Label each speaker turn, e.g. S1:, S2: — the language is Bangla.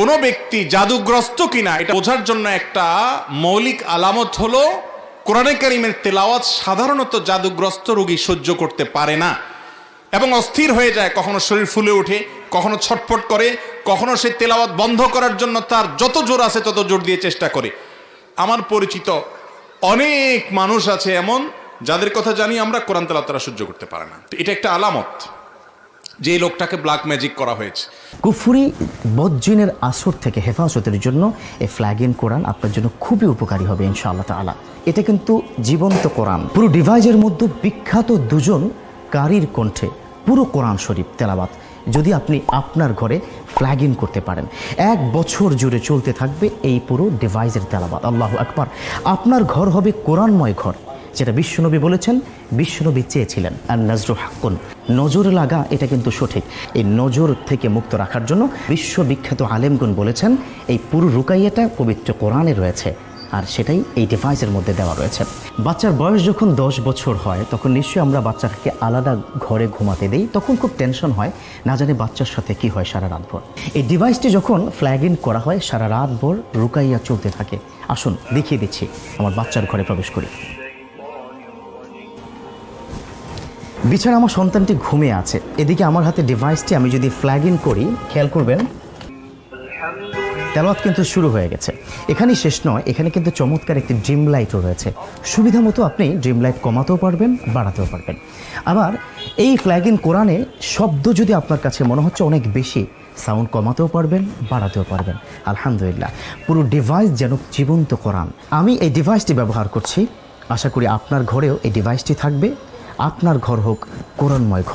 S1: কোনো ব্যক্তি জাদুগ্রস্ত কিনা এটা বোঝার জন্য একটা মৌলিক আলামত হলো কোরআনে কারীমের তেলাওয়াত সাধারণত জাদুগ্রস্ত রোগী সহ্য করতে পারে না এবং অস্থির হয়ে যায়, কখনো শরীর ফুলে ওঠে, কখনো ছটফট করে, কখনো সে তেলাওয়াত বন্ধ করার জন্য তার যত জোর আছে তত জোর দিয়ে চেষ্টা করে। আমার পরিচিত অনেক মানুষ আছে এমন যাদের কথা জানি আমরা, কোরআন তেলাওয়াত তারা সহ্য করতে পারে না। এটা একটা আলামত যে এই লোকটাকে ব্ল্যাক ম্যাজিক করা হয়েছে।
S2: কুফরি বদজিনের আসর থেকে হেফাজতের জন্য এই ফ্ল্যাগিন কোরআন আপনার জন্য খুবই উপকারী হবে ইনশাআল্লাহ তাআলা। এটা কিন্তু জীবন্ত কোরআন। পুরো ডিভাইসের মধ্যে বিখ্যাত দুজন কারীর কণ্ঠে পুরো কোরআন শরীফ তেলাওয়াত যদি আপনি আপনার ঘরে ফ্ল্যাগ ইন করতে পারেন, 1 বছর জুড়ে চলতে থাকবে এই পুরো ডিভাইসের তেলাওয়াত। আল্লাহু আকবার। আপনার ঘর হবে কোরআনময় ঘর, যেটা বিশ্বনবী বলেছেন, বিশ্বনবী চেয়েছিলেন। আর নাজরু হাক্কুন, নজর লাগা এটা কিন্তু সঠিক। এই নজর থেকে মুক্ত রাখার জন্য বিশ্ববিখ্যাত আলেমগণ বলেছেন এই পুরো রুকাইয়াটা পবিত্র কোরআনে রয়েছে, আর সেটাই এই ডিভাইসের মধ্যে দেওয়া রয়েছে। বাচ্চার বয়স যখন 10 বছর হয় তখন নিশ্চয়ই আমরা বাচ্চাকে আলাদা ঘরে ঘুমাতে দিই, তখন খুব টেনশন হয়, না জানি বাচ্চার সাথে কি হয় সারা রাত ভর। এই ডিভাইসটি যখন ফ্ল্যাগ ইন করা হয় সারা রাত ভর রুকাইয়া চলতে থাকে। আসুন দেখিয়ে দিচ্ছি, আমার বাচ্চার ঘরে প্রবেশ করি। বিছানা আমার সন্তানটি ঘুমিয়ে আছে, এদিকে আমার হাতে ডিভাইসটি আমি যদি ফ্ল্যাগ ইন করি, খেয়াল করবেন তেলাওয়াত কিন্তু শুরু হয়ে গেছে। এখানেই শেষ নয়, এখানে কিন্তু চমৎকার একটি ড্রিম লাইটও রয়েছে। সুবিধা মতো আপনি ড্রিম লাইট কমাতেও পারবেন, বাড়াতেও পারবেন। আবার এই ফ্ল্যাগ ইন কোরআনে শব্দ যদি আপনার কাছে মনে হচ্ছে অনেক বেশি, সাউন্ড কমাতেও পারবেন, বাড়াতেও পারবেন। আলহামদুলিল্লাহ, পুরো ডিভাইস যেন জীবন্ত কোরআন। আমি এই ডিভাইসটি ব্যবহার করছি, আশা করি আপনার ঘরেও এই ডিভাইসটি থাকবে। আপনার ঘর হোক কোরআনময় ঘর।